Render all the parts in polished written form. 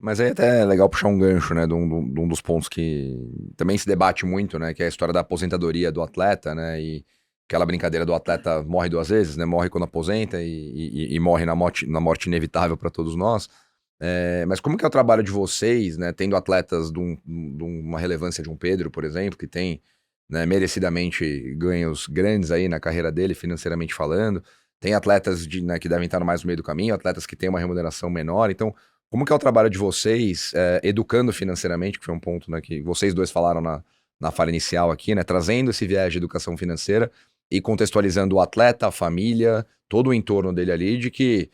Mas aí até é legal puxar um gancho, né, de um dos pontos que também se debate muito, né, que é a história da aposentadoria do atleta, né, e aquela brincadeira do atleta morre duas vezes, né, morre quando aposenta e morre na morte inevitável para todos nós. Mas como que é o trabalho de vocês, né, tendo atletas de uma relevância de um Pedro, por exemplo, que tem, né, merecidamente ganhos grandes aí na carreira dele, financeiramente falando, tem atletas né, que devem estar mais no meio do caminho, atletas que têm uma remuneração menor, então como que é o trabalho de vocês, educando financeiramente, que foi um ponto, né, que vocês dois falaram na fala inicial aqui, né, trazendo esse viés de educação financeira e contextualizando o atleta, a família, todo o entorno dele ali, de que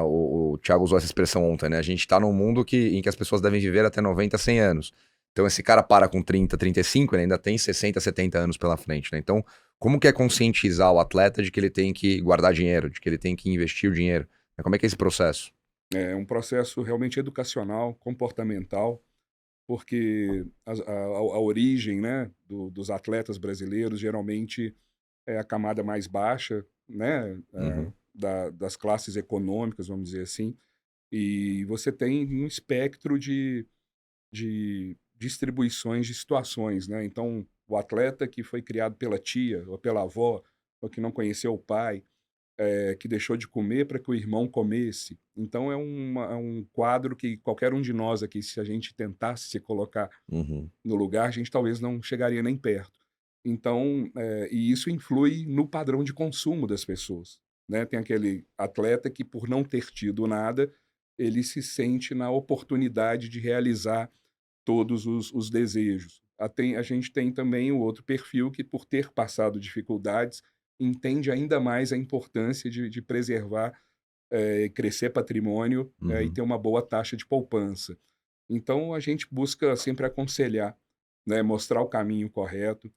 o Thiago usou essa expressão ontem, né? A gente está num mundo em que as pessoas devem viver até 90, 100 anos. Então esse cara para com 30, 35, ele ainda tem 60, 70 anos pela frente, né? Então, como que é conscientizar o atleta de que ele tem que guardar dinheiro, de que ele tem que investir o dinheiro? Como é que é esse processo? É um processo realmente educacional, comportamental, porque a origem, né, dos atletas brasileiros geralmente é a camada mais baixa, né, Uhum, das classes econômicas, vamos dizer assim, e você tem um espectro de distribuições de situações, né? Então, o atleta que foi criado pela tia ou pela avó, ou que não conheceu o pai, que deixou de comer para que o irmão comesse. Então é um quadro que qualquer um de nós aqui, se a gente tentasse se colocar uhum, no lugar, a gente talvez não chegaria nem perto. Então, e isso influi no padrão de consumo das pessoas, né. Tem aquele atleta que por não ter tido nada, ele se sente na oportunidade de realizar todos os desejos. A gente tem também o outro perfil que, por ter passado dificuldades, entende ainda mais a importância de preservar, crescer patrimônio, e uhum, ter uma boa taxa de poupança. Então a gente busca sempre aconselhar, né, mostrar o caminho correto.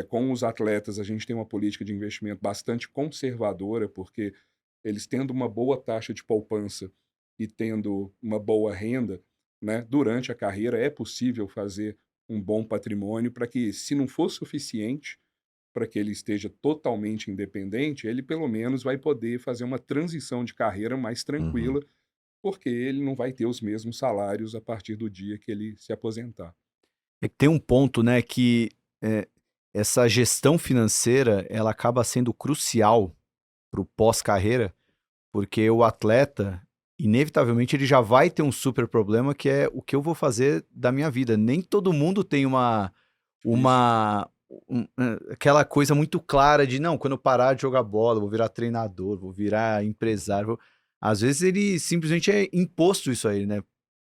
Com os atletas, a gente tem uma política de investimento bastante conservadora, porque eles tendo uma boa taxa de poupança e tendo uma boa renda, né, durante a carreira é possível fazer um bom patrimônio para que, se não for suficiente para que ele esteja totalmente independente, ele pelo menos vai poder fazer uma transição de carreira mais uhum. tranquila, porque ele não vai ter os mesmos salários a partir do dia que ele se aposentar. É que tem um ponto, né, que, eh, essa gestão financeira, ela acaba sendo crucial para o pós-carreira, porque o atleta, inevitavelmente, ele já vai ter um super problema, que é: "O que eu vou fazer da minha vida?". Nem todo mundo tem Difícil. uma aquela coisa muito clara de: "Não, quando eu parar de jogar bola, eu vou virar treinador, vou virar empresário, vou". Às vezes ele simplesmente é imposto isso a ele, né: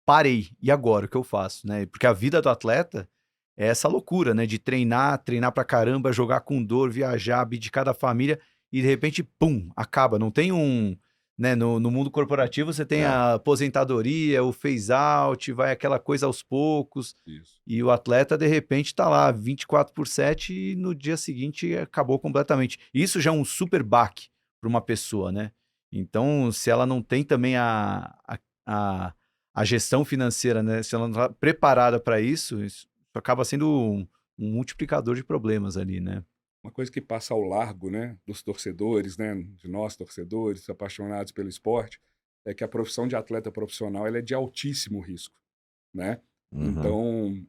"Parei, e agora, o que eu faço?", né. Porque a vida do atleta é essa loucura, né, de treinar, treinar pra caramba, jogar com dor, viajar, abdicar da família e de repente, pum, acaba. Não tem um, né, no mundo corporativo você tem É. a aposentadoria, o phase out, vai aquela coisa aos poucos, Isso. e o atleta de repente tá lá 24/7 e no dia seguinte acabou completamente. Isso já é um super baque para uma pessoa, né. Então, se ela não tem também a a gestão financeira, né, se ela não tá preparada para isso acaba sendo um multiplicador de problemas ali, né. Uma coisa que passa ao largo, né, dos torcedores, né, de nós torcedores apaixonados pelo esporte, é que a profissão de atleta profissional ela é de altíssimo risco, né. Uhum, Então,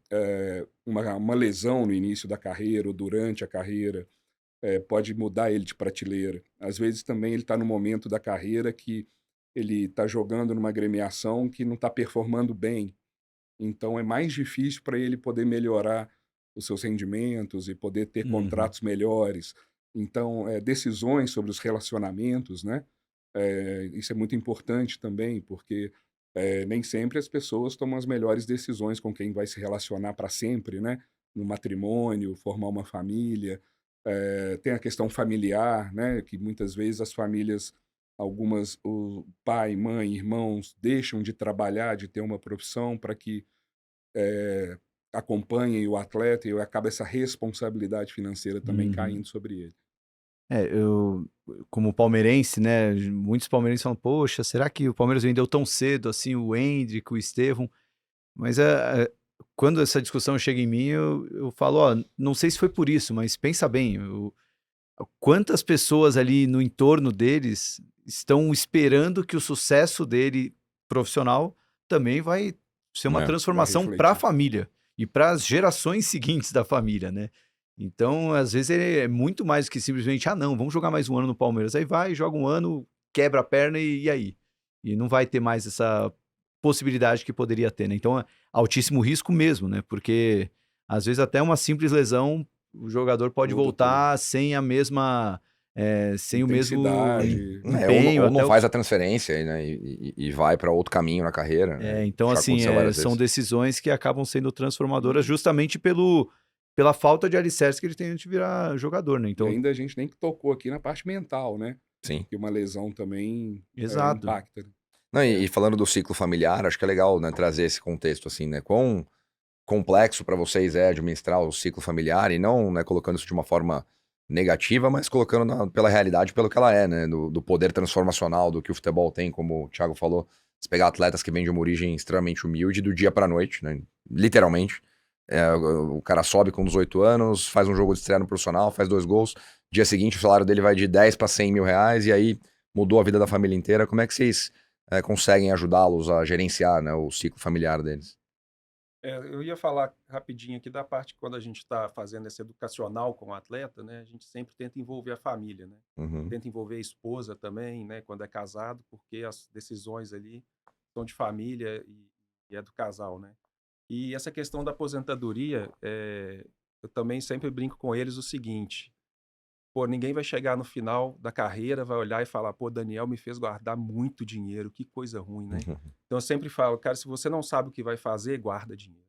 uma lesão no início da carreira ou durante a carreira, pode mudar ele de prateleira. Às vezes também ele está no momento da carreira que ele está jogando numa agremiação que não está performando bem, então é mais difícil para ele poder melhorar os seus rendimentos e poder ter Uhum. contratos melhores. Então, decisões sobre os relacionamentos, né, isso é muito importante também, porque, nem sempre as pessoas tomam as melhores decisões com quem vai se relacionar para sempre, né, no matrimônio, formar uma família. Tem a questão familiar, né, que muitas vezes as famílias, algumas, o pai, mãe, irmãos deixam de trabalhar, de ter uma profissão para que eh, acompanhem o atleta e acaba essa responsabilidade financeira também Uhum. caindo sobre ele. É, eu como palmeirense, né, muitos palmeirenses falam: "Poxa, será que o Palmeiras vendeu tão cedo assim o Endrick, o Estevão?". Mas, quando essa discussão chega em mim, eu falo: "Ó, não sei se foi por isso, mas pensa bem, quantas pessoas ali no entorno deles estão esperando que o sucesso dele profissional também vai ser uma É. transformação refletir. para a família e para as gerações seguintes da família, né? Então, às vezes, é muito mais do que simplesmente, não, vamos jogar mais um ano no Palmeiras. Aí vai, joga um ano, quebra a perna e aí? E não vai ter mais essa possibilidade que poderia ter, né? Então, é altíssimo risco mesmo, né? Porque, às vezes, até uma simples lesão, o jogador pode Muda voltar sem a mesma... sem o mesmo Intensidade. empenho. Ou não até faz a transferência, né? E vai para outro caminho na carreira. Né? então, Já assim, aconteceu várias são vezes. decisões que acabam sendo transformadoras justamente pela falta de alicerce que ele tem antes de virar jogador, né? E Então, ainda a gente nem tocou aqui na parte mental, né? Sim. Que uma lesão também exato. impacta. Não, e falando do ciclo familiar, acho que é legal, né, trazer esse contexto, assim, né? Quão complexo para vocês é administrar o ciclo familiar e não, né, colocando isso de uma forma negativa, mas colocando pela realidade, pelo que ela é, né? Do poder transformacional do que o futebol tem, como o Thiago falou. Se pegar atletas que vêm de uma origem extremamente humilde, do dia pra noite, né? Literalmente. O cara sobe com 18 anos, faz um jogo de estreia no profissional, faz 2 gols. Dia seguinte, o salário dele vai de 10 para 100 mil reais e aí mudou a vida da família inteira. Como é que vocês conseguem ajudá-los a gerenciar, né, o ciclo familiar deles? Eu ia falar rapidinho aqui da parte que quando a gente está fazendo esse educacional com o atleta, né, a gente sempre tenta envolver a família, né? Uhum. Tenta envolver a esposa também, né, quando é casado, porque as decisões ali são de família e é do casal, né? E essa questão da aposentadoria, eu também sempre brinco com eles o seguinte: pô, ninguém vai chegar no final da carreira, vai olhar e falar, pô, Daniel me fez guardar muito dinheiro, que coisa ruim, né? Então eu sempre falo, cara, se você não sabe o que vai fazer, guarda dinheiro.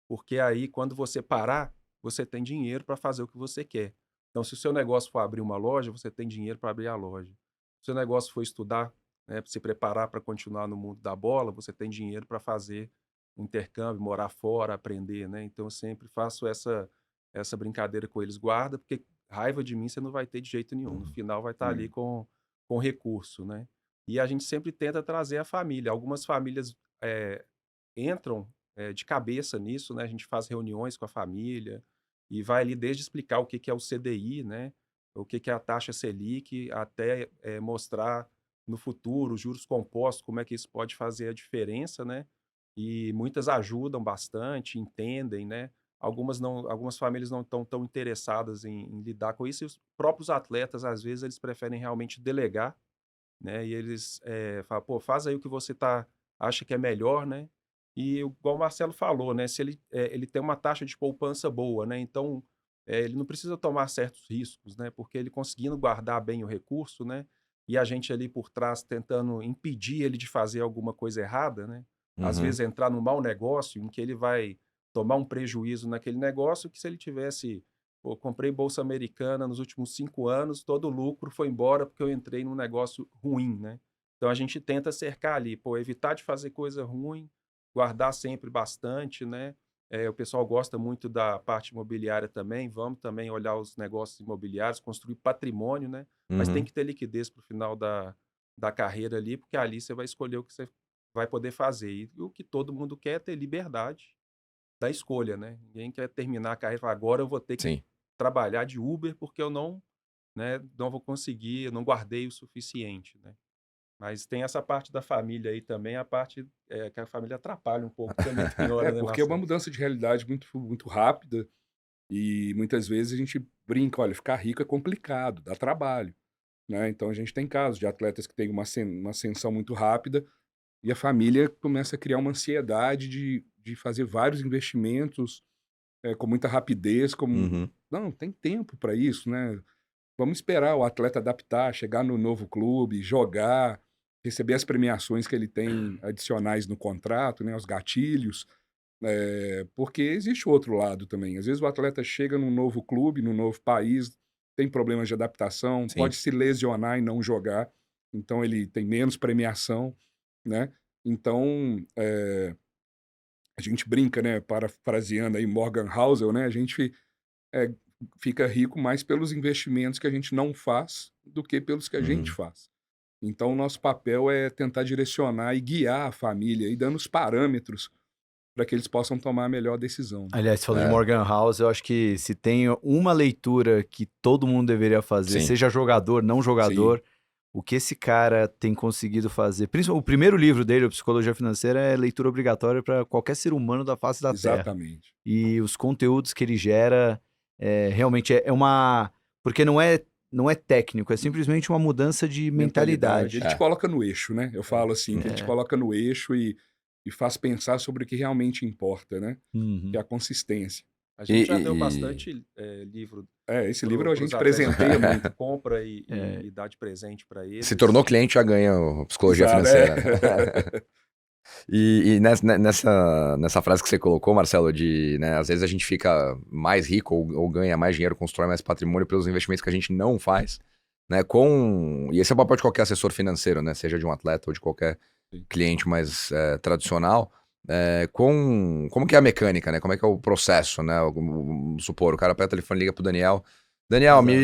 Porque aí, quando você parar, você tem dinheiro para fazer o que você quer. Então, se o seu negócio for abrir uma loja, você tem dinheiro para abrir a loja. Se o seu negócio for estudar, né, se preparar para continuar no mundo da bola, você tem dinheiro para fazer um intercâmbio, morar fora, aprender, né? Então, eu sempre faço essa brincadeira com eles. Guarda, porque raiva de mim você não vai ter de jeito nenhum. No final vai estar ali com recurso, né? E a gente sempre tenta trazer a família. Algumas famílias entram de cabeça nisso, né? A gente faz reuniões com a família e vai ali desde explicar o que é o CDI, né? O que é a taxa Selic, até mostrar no futuro os juros compostos, como é que isso pode fazer a diferença, né? E muitas ajudam bastante, entendem, né? Algumas famílias não estão tão interessadas em lidar com isso, e os próprios atletas, às vezes, eles preferem realmente delegar, né? E eles falam, pô, faz aí o que você acha que é melhor, né? E igual o Marcelo falou, né? Se ele tem uma taxa de poupança boa, né? Então, ele não precisa tomar certos riscos, né? Porque ele conseguindo guardar bem o recurso, né? E a gente ali por trás tentando impedir ele de fazer alguma coisa errada, né? Às Uhum. vezes entrar num mau negócio em que ele vai tomar um prejuízo naquele negócio que se ele tivesse, pô, comprei bolsa americana nos últimos 5 anos, todo o lucro foi embora porque eu entrei num negócio ruim, né? Então a gente tenta cercar ali, pô, evitar de fazer coisa ruim, guardar sempre bastante, né? O pessoal gosta muito da parte imobiliária também, vamos também olhar os negócios imobiliários, construir patrimônio, né? Mas tem Uhum. que ter liquidez para o final da carreira ali, porque ali você vai escolher o que você vai poder fazer. E o que todo mundo quer é ter liberdade da escolha, né? Ninguém quer terminar a carreira e falar, agora eu vou ter que Sim. trabalhar de Uber porque eu não vou conseguir, eu não guardei o suficiente, né? Mas tem essa parte da família aí também, a parte que a família atrapalha um pouco também, tem hora, né, Porque é uma Marcelo? mudança de realidade muito, muito rápida e muitas vezes a gente brinca, olha, ficar rico é complicado, dá trabalho, né? Então a gente tem casos de atletas que têm uma ascensão muito rápida e a família começa a criar uma ansiedade de fazer vários investimentos com muita rapidez, Uhum. não, tem tempo para isso, né? Vamos esperar o atleta adaptar, chegar no novo clube, jogar, receber as premiações que ele tem adicionais no contrato, né, os gatilhos, porque existe o outro lado também. Às vezes o atleta chega num novo clube, num novo país, tem problemas de adaptação, Sim. pode se lesionar e não jogar, então ele tem menos premiação, né? Então, a gente brinca, né, parafraseando aí Morgan Housel, né, a gente eh, fica rico mais pelos investimentos que a gente não faz do que pelos que a gente Uhum. faz. Então, o nosso papel é tentar direcionar e guiar a família e dando os parâmetros para que eles possam tomar a melhor decisão, né? Aliás, você falou de É. Morgan House, eu acho que se tem uma leitura que todo mundo deveria fazer, Sim. seja jogador, não Sim. jogador, o que esse cara tem conseguido fazer. Principalmente, o primeiro livro dele, o Psicologia Financeira, é leitura obrigatória para qualquer ser humano da face da Terra. Exatamente. E os conteúdos que ele gera realmente é uma... Porque não é técnico, é simplesmente uma mudança de mentalidade. Ele te coloca no eixo, né? Eu falo assim, que ele te coloca no eixo e faz pensar sobre o que realmente importa, né? Uhum. Que é a consistência. A gente já deu bastante livro Esse livro a pros gente atletas. presenteia muito. Compra e dá de presente para eles. Se tornou cliente, já ganha o Psicologia Exato, Financeira. E nessa frase que você colocou, Marcelo, de, né, às vezes a gente fica mais rico ou ganha mais dinheiro, constrói mais patrimônio pelos investimentos que a gente não faz, né, e esse é o papel de qualquer assessor financeiro, né, seja de um atleta ou de qualquer cliente mais tradicional, como que é a mecânica, né, como é que é o processo, né, vamos supor, o cara pega o telefone e liga pro Daniel,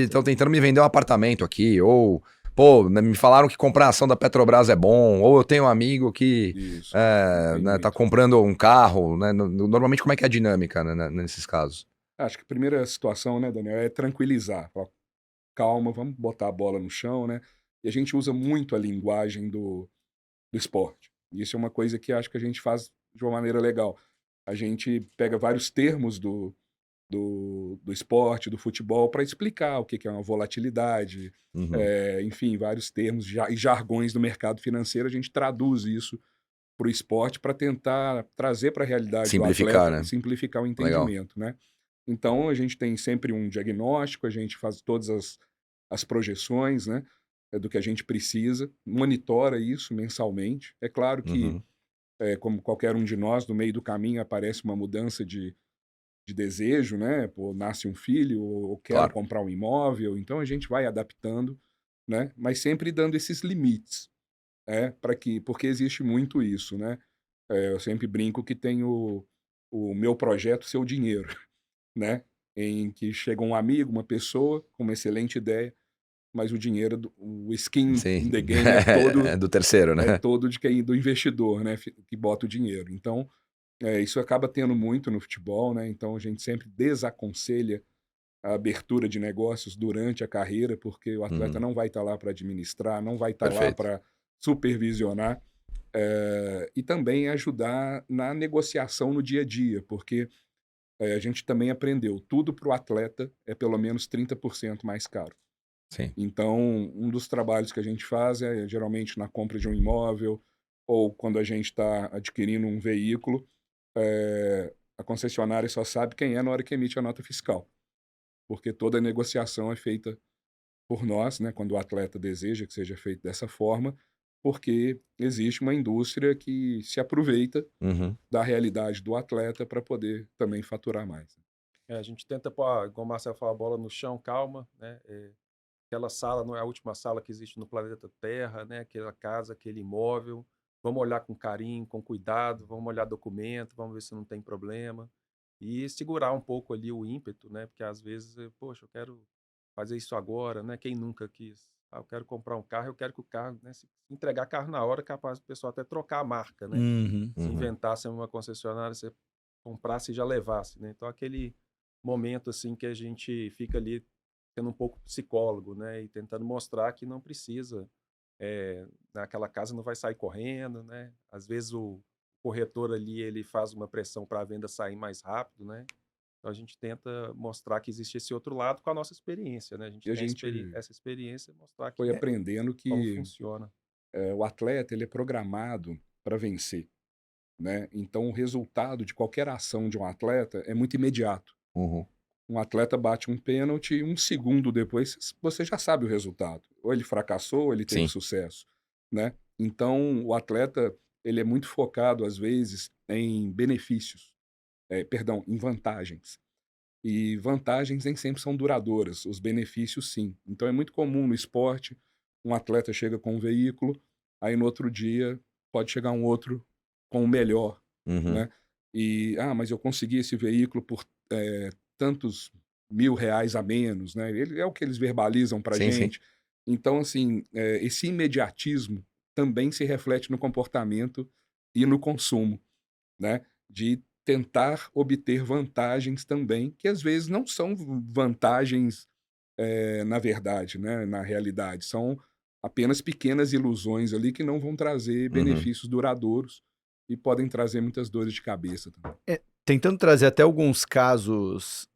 estão tentando me vender um apartamento aqui, ou... Pô, me falaram que comprar a ação da Petrobras é bom, ou eu tenho um amigo que né, tá comprando um carro, né? Normalmente, como é que é a dinâmica, né, nesses casos? Acho que a primeira situação, né, Daniel, é tranquilizar. Falar, calma, vamos botar a bola no chão, né? E a gente usa muito a linguagem do esporte. E isso é uma coisa que acho que a gente faz de uma maneira legal. A gente pega vários termos do esporte, do futebol, para explicar o que é uma volatilidade, enfim, vários termos e jargões do mercado financeiro, a gente traduz isso para o esporte para tentar trazer para a realidade Simplificar, do atleta, né? simplificar o entendimento, né? Então, a gente tem sempre um diagnóstico, a gente faz todas as projeções, né, do que a gente precisa, monitora isso mensalmente. É claro que, como qualquer um de nós, no meio do caminho aparece uma mudança de desejo, né? Pô, nasce um filho, ou quero comprar um imóvel, então a gente vai adaptando, né? Mas sempre dando esses limites, porque existe muito isso, né? Eu sempre brinco que tem o meu projeto Seu Dinheiro, né? Em que chega um amigo, uma pessoa com uma excelente ideia, mas o dinheiro, o skin in the game é todo do terceiro, né? é todo do investidor, né? Que bota o dinheiro. Então, isso acaba tendo muito no futebol, né? Então a gente sempre desaconselha a abertura de negócios durante a carreira, porque o atleta não vai estar lá para administrar, não vai estar lá para supervisionar, e também ajudar na negociação no dia a dia, porque a gente também aprendeu, tudo para o atleta é pelo menos 30% mais caro. Sim. Então, um dos trabalhos que a gente faz é geralmente na compra de um imóvel ou quando a gente está adquirindo um veículo, a concessionária só sabe quem é na hora que emite a nota fiscal, porque toda a negociação é feita por nós, né, quando o atleta deseja que seja feito dessa forma, porque existe uma indústria que se aproveita da realidade do atleta para poder também faturar mais. A gente tenta pôr, igual o Marcelo fala, a bola no chão, calma, né? Aquela sala não é a última sala que existe no planeta Terra, né? Aquela casa, aquele imóvel. Vamos olhar com carinho, com cuidado, vamos olhar documento, vamos ver se não tem problema. E segurar um pouco ali o ímpeto, né? Porque às vezes, poxa, eu quero fazer isso agora, né? Quem nunca quis? Eu quero comprar um carro, eu quero que o carro, né? Se entregar carro na hora, é capaz do pessoal até trocar a marca, né? Se inventasse uma concessionária, você comprasse e já levasse, né? Então, aquele momento, assim, que a gente fica ali sendo um pouco psicólogo, né? E tentando mostrar que não precisa, naquela casa não vai sair correndo, né? Às vezes o corretor ali, ele faz uma pressão para a venda sair mais rápido, né? Então a gente tenta mostrar que existe esse outro lado com a nossa experiência, né? A gente tem essa experiência, mostrar que foi aprendendo como que funciona. o atleta ele é programado para vencer, né? Então o resultado de qualquer ação de um atleta é muito imediato. Um atleta bate um pênalti, um segundo depois você já sabe o resultado. Ou ele fracassou, ou ele teve sucesso, né? Então o atleta ele é muito focado às vezes em benefícios, em vantagens. E vantagens nem sempre são duradouras, os benefícios sim. Então é muito comum no esporte, um atleta chega com um veículo, aí no outro dia pode chegar um outro com o melhor, né? E, mas eu consegui esse veículo por tantos R$ 1.000 a menos, né? É o que eles verbalizam pra gente. Então, assim, esse imediatismo também se reflete no comportamento e no consumo, né? De tentar obter vantagens também, que às vezes não são vantagens, na verdade, né? Na realidade, são apenas pequenas ilusões ali que não vão trazer benefícios duradouros e podem trazer muitas dores de cabeça também. Tentando trazer até alguns casos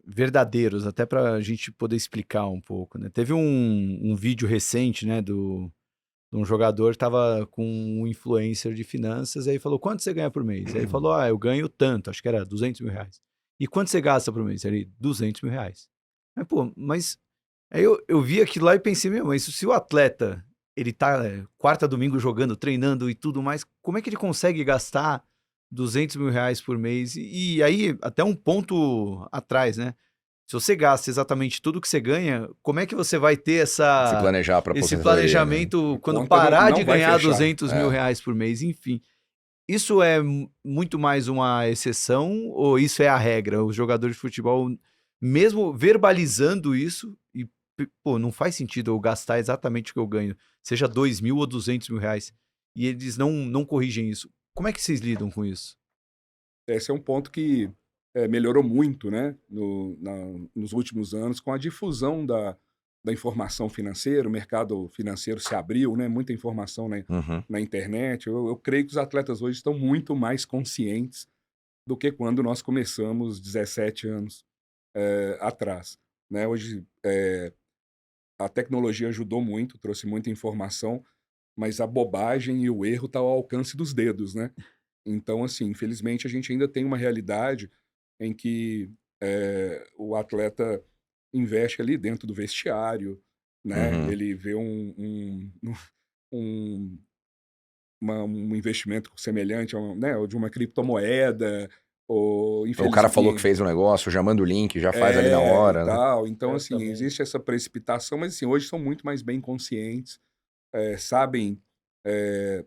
verdadeiros, até para a gente poder explicar um pouco, né? Teve um vídeo recente, né, de um jogador que estava com um influencer de finanças, aí falou, quanto você ganha por mês? Aí ele falou, eu ganho tanto, acho que era 200 mil reais. E quanto você gasta por mês? Ele, 200 mil reais. Mas aí eu vi aquilo lá e pensei, mas se o atleta, ele tá quarta a domingo jogando, treinando e tudo mais, como é que ele consegue gastar 200 mil reais por mês? E aí, até um ponto atrás, né? Se você gasta exatamente tudo que você ganha, como é que você vai ter Se planejar para esse aposentadoria, né? planejamento quando conta parar não de vai ganhar fechar. 200 mil reais por mês? Enfim, isso é muito mais uma exceção ou isso é a regra? Os jogadores de futebol, mesmo verbalizando isso, e não faz sentido eu gastar exatamente o que eu ganho, seja 2 mil ou 200 mil reais, e eles não corrigem isso. Como é que vocês lidam com isso? Esse é um ponto que melhorou muito, né, nos últimos anos, com a difusão da informação financeira, o mercado financeiro se abriu, né, muita informação na internet. Eu creio que os atletas hoje estão muito mais conscientes do que quando nós começamos 17 anos atrás. Né? Hoje a tecnologia ajudou muito, trouxe muita informação, mas a bobagem e o erro estão ao alcance dos dedos, né? Então, assim, infelizmente a gente ainda tem uma realidade em que o atleta investe ali dentro do vestiário, né? Ele vê um investimento semelhante né, ou de uma criptomoeda, ou O cara falou que infelizmente fez um negócio, já manda o link, já faz ali na hora, e né? tal. Então, assim, também. existe essa precipitação, mas assim, hoje são muito mais bem conscientes, sabem eh,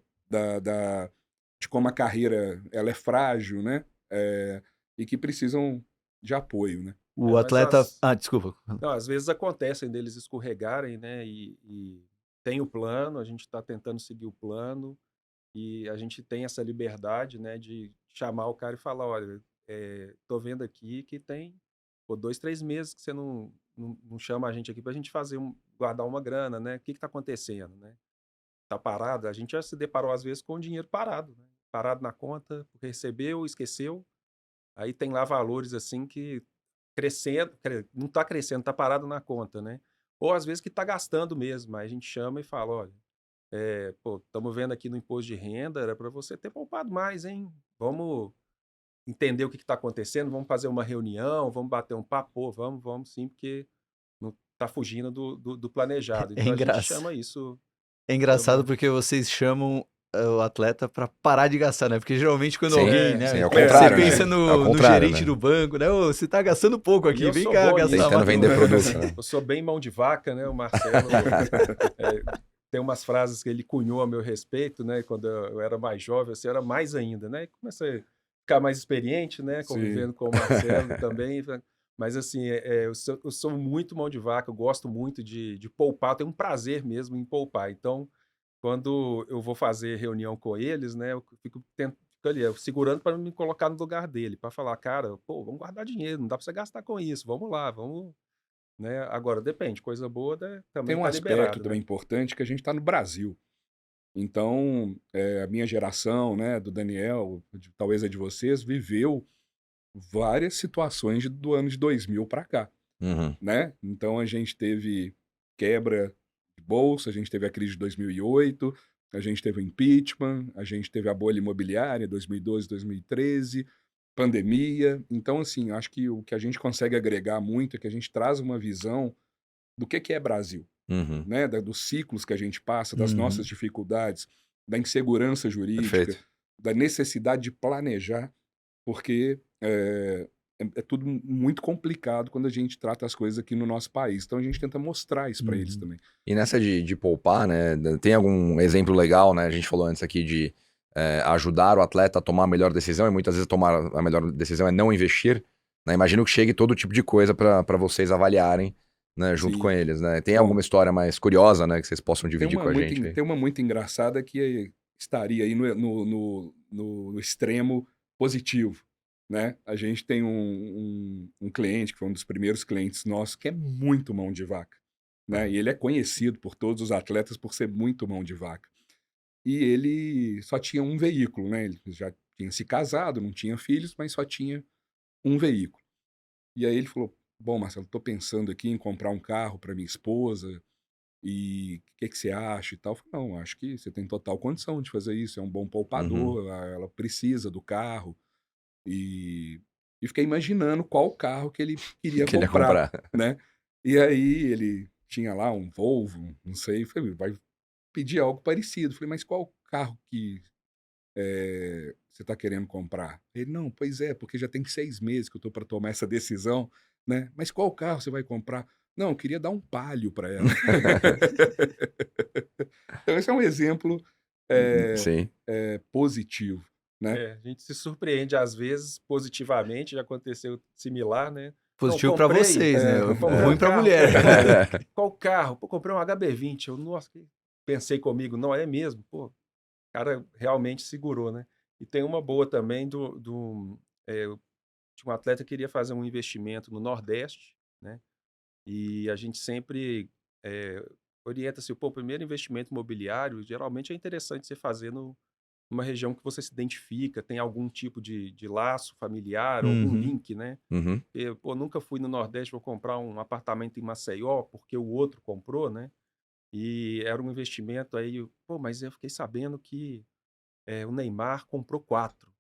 de como a carreira ela é frágil, né? E que precisam de apoio, né? O Mas atleta... desculpa. Não, às vezes acontecem deles escorregarem, né? E tem o plano, a gente está tentando seguir o plano e a gente tem essa liberdade, né? De chamar o cara e falar, olha, tô vendo aqui que tem 2, 3 meses que você não chama a gente aqui para a gente guardar uma grana, né? O que está acontecendo, né? Tá parado? A gente já se deparou às vezes com o dinheiro parado, né? Parado na conta, porque recebeu, esqueceu. Aí tem lá valores assim que crescendo, não está crescendo, está parado na conta, né? Ou às vezes que está gastando mesmo, aí a gente chama e fala, olha, estamos vendo aqui no imposto de renda, era para você ter poupado mais, hein? Vamos entender o que está acontecendo, vamos fazer uma reunião, vamos bater um papo, vamos sim, porque não está fugindo do planejado. É Então a gente engraçado. chama isso É engraçado também. porque vocês chamam o atleta para parar de gastar, né? Porque geralmente quando Sim, alguém, né? sim, é o Você contrário, né? pensa É o no contrário, gerente né? do banco, né? Ô, você tá gastando pouco E aqui, eu vem sou cá bom gastar nisso. Tentando mais. vender produto, né? Eu sou bem mão de vaca, né? O Marcelo tem umas frases que ele cunhou a meu respeito, né? Quando eu era mais jovem, assim, era mais ainda, né? Comecei a ficar mais experiente, né? Convivendo com o Marcelo também. Mas, assim, eu sou muito mão de vaca, eu gosto muito de poupar, eu tenho um prazer mesmo em poupar. Então, quando eu vou fazer reunião com eles, né? Eu fico ali, segurando para me colocar no lugar dele, para falar, cara, pô, vamos guardar dinheiro, não dá para você gastar com isso, vamos lá, vamos, né? Agora, depende, coisa boa Tem também um tá aspecto liberado, também né? importante que a gente está no Brasil. Então, a minha geração, né, do Daniel, talvez a de vocês, viveu várias situações do ano de 2000 para cá, né? Então a gente teve quebra de bolsa, a gente teve a crise de 2008, a gente teve o impeachment, a gente teve a bolha imobiliária 2012, 2013, pandemia. Então, assim, acho que o que a gente consegue agregar muito é que a gente traz uma visão do que é Brasil, né? Dos ciclos que a gente passa, das nossas dificuldades, da insegurança jurídica, Perfeito. da necessidade de planejar, porque é tudo muito complicado quando a gente trata as coisas aqui no nosso país. Então a gente tenta mostrar isso para eles também. E nessa de poupar, né? Tem algum exemplo legal, né? A gente falou antes aqui de ajudar o atleta a tomar a melhor decisão, e muitas vezes tomar a melhor decisão é não investir. Né? Imagino que chegue todo tipo de coisa para vocês avaliarem, né? Junto Sim. com eles, né? Tem Bom, alguma história mais curiosa, né? Que vocês possam dividir com a gente aí? Tem uma muito engraçada que estaria aí no extremo positivo, né? A gente tem um cliente, que foi um dos primeiros clientes nossos, que é muito mão de vaca. né? E ele é conhecido por todos os atletas por ser muito mão de vaca. E ele só tinha um veículo, né? Ele já tinha se casado, não tinha filhos, mas só tinha um veículo. E aí ele falou: Bom, Marcelo, estou pensando aqui em comprar um carro para minha esposa. E o que que você acha e tal? Eu falei: Não, acho que você tem total condição de fazer isso. É um bom Uhum. poupador, ela precisa do carro. E, e fiquei imaginando qual carro que ele queria Que ele ia comprar, comprar. né? E aí ele tinha lá um Volvo, não sei. Eu falei: Vai pedir algo parecido. Eu falei: Mas qual carro que você está querendo comprar? Ele: Não, pois é, porque já tem 6 meses que eu estou para tomar essa decisão, né? Mas qual carro você vai comprar? Não, eu queria dar um Palio para ela. Então, esse é um exemplo Sim. positivo, né? A gente se surpreende às vezes positivamente, já aconteceu similar, né? Não, Positivo pra comprei, vocês, né? comprei Ruim um pra carro, mulher. qual carro? Pô, comprei um HB20. Eu, nossa, pensei comigo, não é mesmo? Pô, o cara realmente segurou, né? E tem uma boa também de um atleta que queria fazer um investimento no Nordeste, né? E a gente sempre orienta assim, pô, o primeiro investimento imobiliário, geralmente é interessante você fazer numa região que você se identifica, tem algum tipo de laço familiar, algum Uhum. link, né? Uhum. Eu, pô, nunca fui no Nordeste, vou comprar um apartamento em Maceió, porque o outro comprou, né? E era um investimento aí, pô, mas eu fiquei sabendo que o Neymar comprou 4.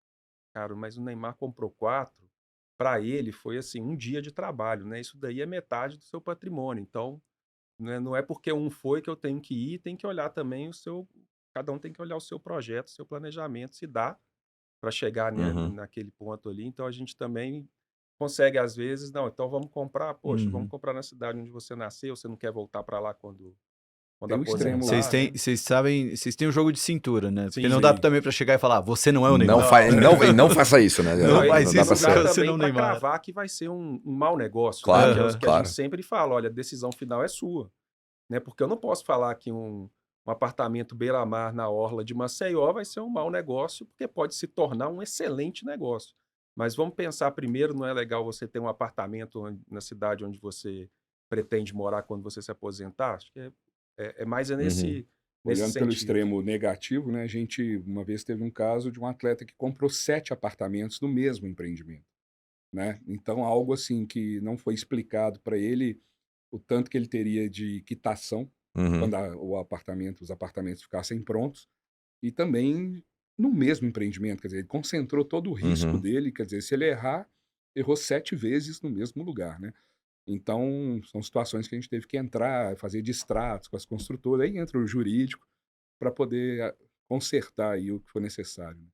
Cara, mas o Neymar comprou 4, para ele foi assim, um dia de trabalho, né? Isso daí é metade do seu patrimônio. Então, né, não é porque um foi que eu tenho que ir, tem que olhar também cada um tem que olhar o seu projeto, o seu planejamento, se dá para chegar Uhum. naquele ponto ali. Então a gente também consegue às vezes, não, então vamos comprar, poxa, vamos Uhum. comprar na cidade onde você nasceu, você não quer voltar para lá quando Tem um extremo, Vocês aposentar, têm, né? vocês sabem, vocês têm um jogo de cintura, né? Porque Sim, não dá sim. também pra chegar e falar, você não é o Não, Neymar. não faça isso, né? Não Não, e faz Não dá isso pra não dá porque ser. você não é também o para Neymar. cravar que vai ser um mau negócio, né? Claro, Que é o Aham. que a gente claro. sempre fala, olha, a decisão final é sua, né? Porque eu não posso falar que um apartamento beira-mar na orla de Maceió vai ser um mau negócio, porque pode se tornar um excelente negócio. Mas vamos pensar primeiro, não é legal você ter um apartamento na cidade onde você pretende morar quando você se aposentar? Acho que é mais Uhum. nesse Olhando pelo sentido. extremo negativo, né? A gente uma vez teve um caso de um atleta que comprou 7 apartamentos no mesmo empreendimento, né? Então, algo assim que não foi explicado para ele o tanto que ele teria de quitação Uhum. quando os apartamentos ficassem prontos, e também no mesmo empreendimento, quer dizer, ele concentrou todo o risco Uhum. dele, quer dizer, se ele errar, errou 7 vezes no mesmo lugar, né? Então, são situações que a gente teve que entrar, fazer distratos com as construtoras, aí entra o jurídico para poder consertar aí o que for necessário, né?